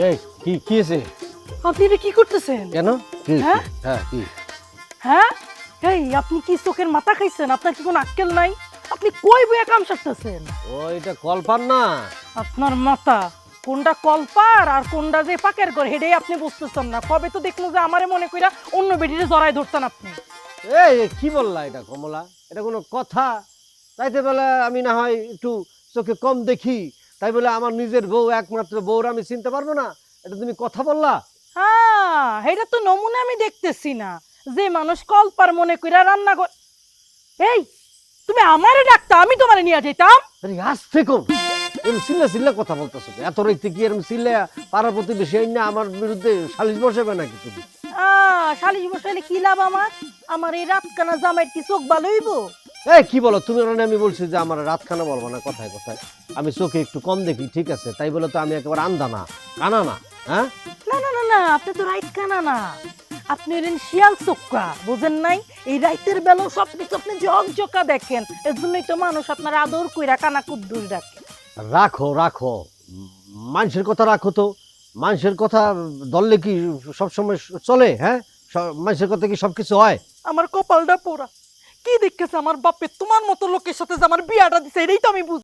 এই কি আছে? আপনি এটা কি করতেছেন? কেন? কি? হ্যাঁ? হ্যাঁ কি? হ্যাঁ, এই আপনি কি চোখের মাথা খাইছেন? আপনার কি কোনো আক্কেল নাই? আপনি কই বইয়া কাম সারতেছেন? ওইটা কলপার না। আপনার মাথা কোনটা কলপার আর কোনটা যে পাকের ঘর হেডেই আপনি বুঝতেছেন না। কবে তো দেখলো যে আমারে মনে কইরা অন্য বেডিরে জড়াই ধরতেন আপনি। এই কি বললা এটা কমলা? এটা কোনো কথা? তাইতে বলে আমি না হয় একটু চোখে কম দেখি, তাই বলে আমার নিজের বউ, একমাত্র বউর আমি চিনতে পারবো না? এটা তুমি কথা বললা? হ্যাঁ, এটা তো নমুনা আমি দেখতেছি না। যে মানুষ কলপার মনে কইরা রান্না কর। এই, তুমি আমারে ডাকতা, আমি তোমারে নিয়ে যাইতাম। আরে আসতে কম, এরকম চিল্লা চিল্লা কথা বলতেছো। এত রাইতে কি এরকম চিল্লা পাড়ার প্রতিবেশী আইন না আমার বিরুদ্ধে সালিশ বসাবে নাকি তুমি? শালিশ বসাইলে কি লাভ আমার? আমার এই রাতকানা জামাইয়ের কি চোখ ভালো হইব? এই কি বলো তুমি? ওরা আমি বলছি যে আমার রাতখানা বলবো না, কথায় কথায় আমি চোখে একটু কম দেখি, ঠিক আছে, তাই বলে তো আমি একেবারে আন্ধা না, কানা না। হ্যাঁ না না না না, আপনি তো রাইত কানা না, আপনি হলেন শিয়াল চোক্কা, বুঝেন নাই? এই রাইতের বেলা সবকিছু আপনি ঝকঝকা দেখেন, এর জন্যই তো মানুষ আপনার আদর কইরা কানা কুদ্দুস ডাকে। রাখো রাখো, মানুষের কথা রাখো তো। মানুষের কথা ধরলে কি সবসময় চলে? হ্যাঁ, মানুষের কথা কি সবকিছু হয়? আমার কপালটা পোড়া। কি দেখতেছে আমার বাপে তোমার মতো লোকের সাথে যে আমার বিয়াটা দিছে, এটাই তো আমি বুঝ